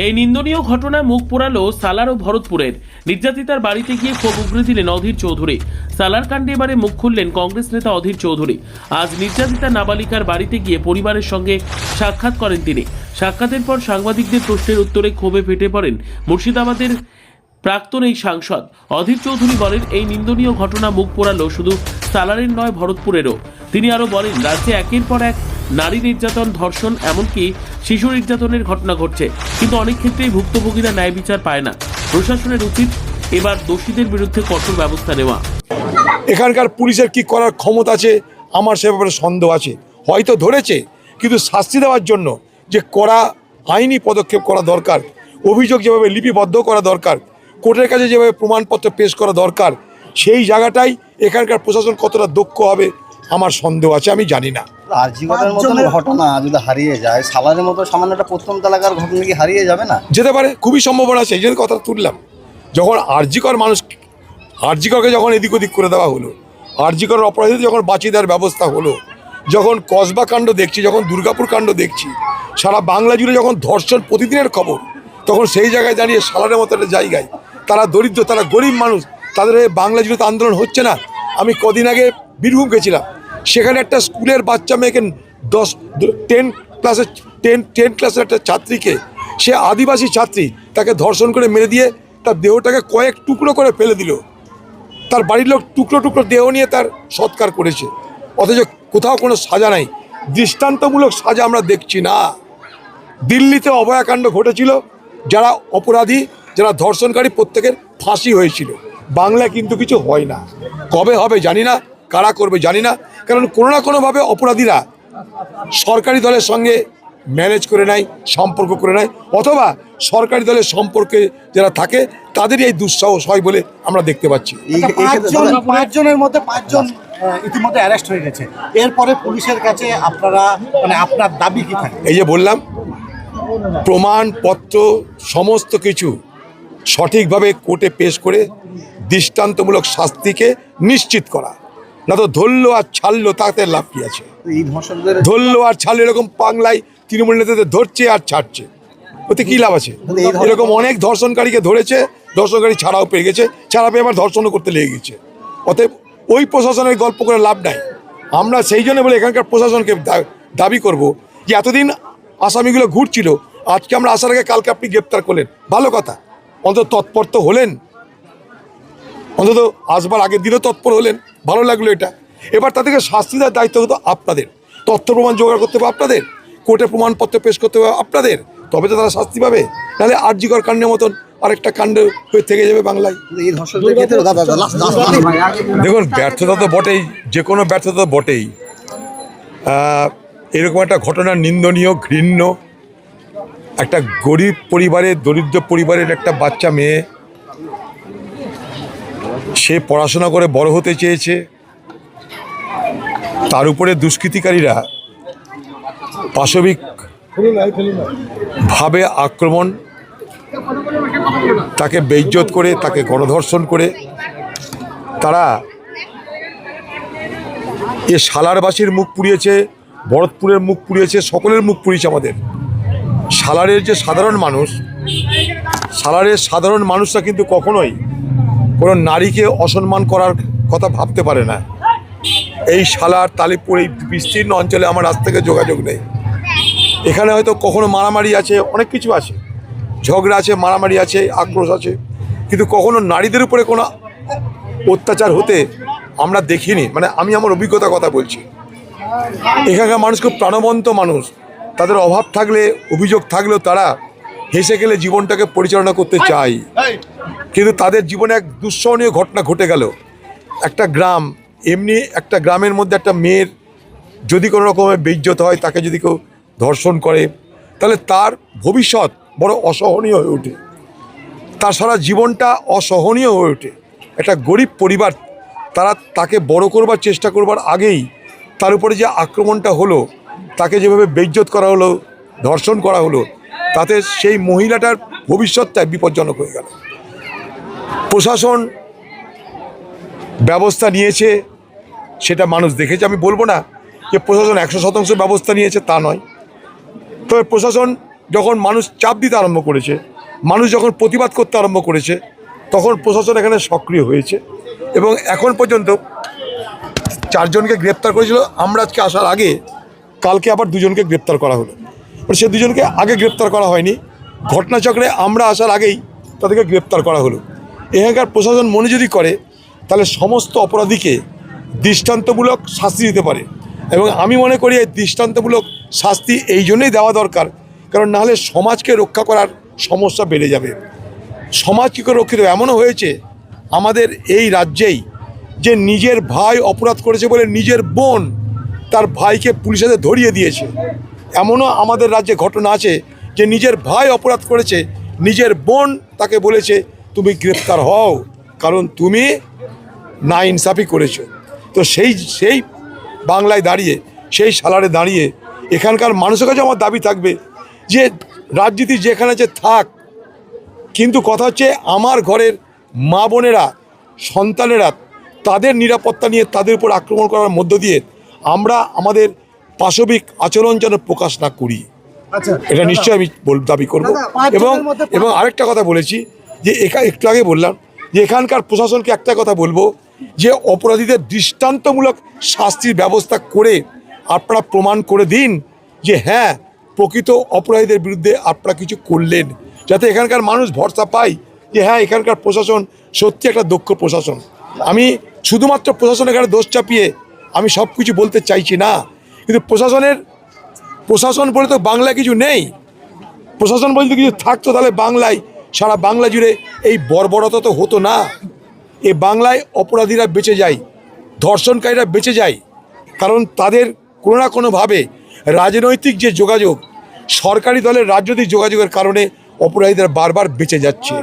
এই নিন্দনীয় ঘটনায় মুখ পোড়ালো সালার ও ভরতপুরের। নির্যাতিতার বাড়িতে গিয়ে ক্ষোভ উগরে দিলেন অধীর চৌধুরী। সালার কাণ্ডে এবারে মুখ খুললেন কংগ্রেস নেতা অধীর চৌধুরী। আজ নির্যাতিতা নাবালিকার বাড়িতে গিয়ে পরিবারের সঙ্গে সাক্ষাৎ করেন তিনি। সাক্ষাতের পর সাংবাদিকদের প্রশ্নের উত্তরে ক্ষোভে ফেটে পড়েন মুর্শিদাবাদের প্রাক্তন এই সাংসদ। অধীর চৌধুরী বলেন, এই নিন্দনীয় ঘটনা মুখ পোড়ালো শুধু সালারের নয়, ভরতপুরেরও। তিনি আরও বলেন, রাজ্যে একের পর এক নারী নির্যাতন, ধর্ষণ, এমনকি শিশু নির্যাতনের ঘটনা ঘটছে, কিন্তু অনেক ক্ষেত্রেই ভুক্তভোগীরা ন্যায় বিচার পায় না। প্রশাসনের উচিত এবার দোষীদের বিরুদ্ধে কঠোর ব্যবস্থা নেওয়া। এখানকার পুলিশের কি করার ক্ষমতা আছে আমার সে ব্যাপারে সন্দেহ আছে। হয়তো ধরেছে, কিন্তু শাস্তি দেওয়ার জন্য যে কড়া আইনি পদক্ষেপ করা দরকার, অভিযোগ যেভাবে লিপিবদ্ধ করা দরকার, কোর্টের কাছে যেভাবে প্রমাণপত্র পেশ করা দরকার, সেই জায়গাটাই এখানকার প্রশাসন কতটা দক্ষ হবে আমার সন্দেহ আছে, আমি জানি না। আরজিকরের মতন ঘটনা যদি হারিয়ে যায়, সালারের মতো সামান্য একটা প্রথম তালাকার ঘটনা কি হারিয়ে যাবে না? যেতে পারে, খুবই সম্ভাবনা আছে। এই জন্য কথা তুললাম, যখন আরজিকর মানুষ, আরজিকরকে যখন এদিক ওদিক করে দেওয়া হলো, আরজিকরের অপরাধীদের যখন বাঁচিয়ে দেওয়ার ব্যবস্থা হলো, যখন কসবা কাণ্ড দেখছি, যখন দুর্গাপুর কাণ্ড দেখছি, সারা বাংলা জুড়ে যখন ধর্ষণ প্রতিদিনের খবর, তখন সেই জায়গায় দাঁড়িয়ে সালারের মতো একটা জায়গায় তারা দরিদ্র, তারা গরিব মানুষ, তাদের বাংলা জুড়ে তো আন্দোলন হচ্ছে না। আমি কদিন আগে বীরভূম গেছিলাম, সেখানে একটা স্কুলের বাচ্চা মেয়েকে 10 ক্লাসের একটা ছাত্রীকে, সে আদিবাসী ছাত্রী, তাকে ধর্ষণ করে মেরে দিয়ে তার দেহটাকে কয়েক টুকরো করে ফেলে দিল। তার বাড়ির লোক টুকরো টুকরো দেহ নিয়ে তার সৎকার করেছে, অথচ কোথাও কোনো সাজা নাই, দৃষ্টান্তমূলক সাজা আমরা দেখছি না। দিল্লিতে অভয়াকাণ্ড ঘটেছিল, যারা অপরাধী, যারা ধর্ষণকারী, প্রত্যেকের ফাঁসি হয়েছিল। বাংলায় কিন্তু কিছু হয় না। কবে হবে জানি না, কারা করবে জানি না, কারণ কোনো না কোনোভাবে অপরাধীরা সরকারি দলের সঙ্গে ম্যানেজ করে নেয়, সম্পর্ক করে নেয়, অথবা সরকারি দলের সম্পর্কে যারা থাকে তাদেরই এই দুঃসাহস হয় বলে আমরা দেখতে পাচ্ছি। পাঁচজনের মধ্যে 5 জন ইতিমধ্যে অ্যারেস্ট হয়ে গেছে। এরপরে পুলিশের কাছে আপনারা আপনার দাবি কি থাকে? এই যে বললাম, প্রমাণপত্র সমস্ত কিছু সঠিকভাবে কোর্টে পেশ করে দৃষ্টান্তমূলক শাস্তিকে নিশ্চিত করা, না তো ধরলো আর ছাড়লো, তাতে লাভ কি আছে? এই ধর্ষকদের ধরলো আর ছাড়লো, এরকম বাংলায় তৃণমূল নেতাদের ধরছে আর ছাড়ছে, ওতে কী লাভ আছে? এরকম অনেক ধর্ষণকারীকে ধরেছে, ধর্ষণকারী ছাড়াও পেয়ে গেছে, ছাড়া পেয়ে আবার ধর্ষণও করতে লেগে গেছে। অতএব ওই প্রশাসনের গল্প করে লাভ নাই। আমরা সেই জন্য বলে এখানকার প্রশাসনকে দাবি করব যে এতদিন আসামিগুলো ঘুরছিল, আজকে আমরা আসার আগে কালকে আপনি গ্রেপ্তার করলেন, ভালো কথা, অন্তত তৎপর তো হলেন, অন্তত আসবার আগের দিনও তৎপর হলেন, ভালো লাগলো এটা। এবার তাদেরকে শাস্তি দেওয়ার দায়িত্ব হতো আপনাদের, তথ্য প্রমাণ জোগাড় করতে হবে আপনাদের, কোর্টে প্রমাণপত্র পেশ করতে হবে আপনাদের, তবে তো তারা শাস্তি পাবে। নাহলে আরজিকর কাণ্ডের মতন আরেকটা কাণ্ড হয়ে থেকে যাবে বাংলায়। এই ধর্ষকদের ক্ষেত্রে দেখুন, ব্যর্থতা তো বটেই, যে কোনো ব্যর্থতা তো বটেই। এরকম একটা ঘটনা নিন্দনীয়, ঘৃণ্য। একটা গরিব পরিবারের, দরিদ্র পরিবারের একটা বাচ্চা মেয়ে, সে পড়াশোনা করে বড় হতে চেয়েছে, তার উপরে দুষ্কৃতিকারীরা পাশবিকভাবে আক্রমণ, তাকে বেইজ্জত করে, তাকে গণধর্ষণ করে, তারা এ সালারবাসীর মুখ পুড়িয়েছে, ভরতপুরের মুখ পুড়িয়েছে, সকলের মুখ পুড়িয়েছে। আমাদের সালারের যে সাধারণ মানুষ, সালারের সাধারণ মানুষরা কিন্তু কখনোই কোনো নারীকে অসম্মান করার কথা ভাবতে পারে না। এই সালার, তালিপুর, এই বিস্তীর্ণ অঞ্চলে আমার আজ থেকে যোগাযোগ নেই। এখানে হয়তো কখনো মারামারি আছে, অনেক কিছু আছে, ঝগড়া আছে, মারামারি আছে, আক্রোশ আছে, কিন্তু কখনো নারীদের উপরে কোনো অত্যাচার হতে আমরা দেখিনি। মানে আমি আমার অভিজ্ঞতার কথা বলছি। এখানকার মানুষ খুব প্রাণবন্ত মানুষ, তাদের অভাব থাকলে, অভিযোগ থাকলেও তারা হেসে গেলে জীবনটাকে পরিচালনা করতে চায়। কিন্তু তাদের জীবনে এক দুঃসহনীয় ঘটনা ঘটে গেল। একটা গ্রাম, এমনি একটা গ্রামের মধ্যে একটা মেয়ের যদি কোনো রকমের বেইজ্জত হয়, তাকে যদি কেউ ধর্ষণ করে, তাহলে তার ভবিষ্যৎ বড় অসহনীয় হয়ে ওঠে, তার সারা জীবনটা অসহনীয় হয়ে ওঠে। একটা গরিব পরিবার, তারা তাকে বড় করবার চেষ্টা করবার আগেই তার উপরে যে আক্রমণটা হলো, তাকে যেভাবে বেইজ্জত করা হলো, ধর্ষণ করা হলো, তাতে সেই মহিলাটার ভবিষ্যৎটাই বিপজ্জনক হয়ে গেল। প্রশাসন ব্যবস্থা নিয়েছে, সেটা মানুষ দেখেছে। আমি বলবো না যে প্রশাসন 100% ব্যবস্থা নিয়েছে, তা নয়, তবে প্রশাসন যখন মানুষ চাপ দিতে আরম্ভ করেছে, মানুষ যখন প্রতিবাদ করতে আরম্ভ করেছে, তখন প্রশাসন এখানে সক্রিয় হয়েছে এবং এখন পর্যন্ত 4 জনকে গ্রেপ্তার করেছিল। আমরা আজকে আসার আগে কালকে আবার 2 জনকে গ্রেপ্তার করা হলো। সে 2 জনকে আগে গ্রেপ্তার করা হয়নি, ঘটনাচক্রে আমরা আসার আগেই তাদেরকে গ্রেপ্তার করা হলো। এখানকার প্রশাসন মনে যদি করে তাহলে সমস্ত অপরাধীকে দৃষ্টান্তমূলক শাস্তি দিতে পারে এবং আমি মনে করি এই দৃষ্টান্তমূলক শাস্তি এই জন্যই দেওয়া দরকার, কারণ নাহলে সমাজকে রক্ষা করার সমস্যা বেড়ে যাবে। সমাজ কী করে রক্ষিত? এমনও হয়েছে আমাদের এই রাজ্যেই যে নিজের ভাই অপরাধ করেছে বলে নিজের বোন তার ভাইকে পুলিশের হাতে ধরিয়ে দিয়েছে। এমনও আমাদের রাজ্যে ঘটনা আছে যে নিজের ভাই অপরাধ করেছে, নিজের বোন তাকে বলেছে তুমি গ্রেপ্তার হও কারণ তুমি নাইনসাফি করেছো। তো সেই বাংলায় দাঁড়িয়ে, সেই সালারে দাঁড়িয়ে এখানকার মানুষের কাছে আমার দাবি থাকবে যে রাজনীতি যেখানে আছে থাক, কিন্তু কথা হচ্ছে আমার ঘরের মা বোনেরা, সন্তানেরা তাদের নিরাপত্তা নিয়ে তাদের উপর আক্রমণ করার মধ্য দিয়ে আমরা আমাদের পাশবিক আচরণ যেন প্রকাশ না করি। আচ্ছা, এটা নিশ্চয়ই আমি দাবি করব। এবং আরেকটা কথা বলেছি যে একটু আগে বললাম যে এখানকার প্রশাসনকে একটা কথা বলবো যে অপরাধীদের দৃষ্টান্তমূলক শাস্তির ব্যবস্থা করে আপনারা প্রমাণ করে দিন যে হ্যাঁ প্রকৃত অপরাধীদের বিরুদ্ধে আপনারা কিছু করলেন, যাতে এখানকার মানুষ ভরসা পায় যে হ্যাঁ এখানকার প্রশাসন সত্যি একটা দক্ষ প্রশাসন। আমি শুধুমাত্র প্রশাসনের এখানে দোষ চাপিয়ে আমি সব কিছু বলতে চাইছি না, কিন্তু প্রশাসন বলে তো বাংলায় কিছু নেই। প্রশাসন বলতে কিছু থাকতো তাহলে বাংলায়, সারা বাংলা জুড়ে এই বর্বরতা তো হতো না। এই বাংলায় অপরাধীরা বেঁচে যায়, ধর্ষণকারীরা বেঁচে যায়, কারণ তাদের কোনো না কোনোভাবে রাজনৈতিক যে যোগাযোগ, সরকারি দলের রাজনৈতিক যোগাযোগের কারণে অপরাধীরা বারবার বেঁচে যাচ্ছে।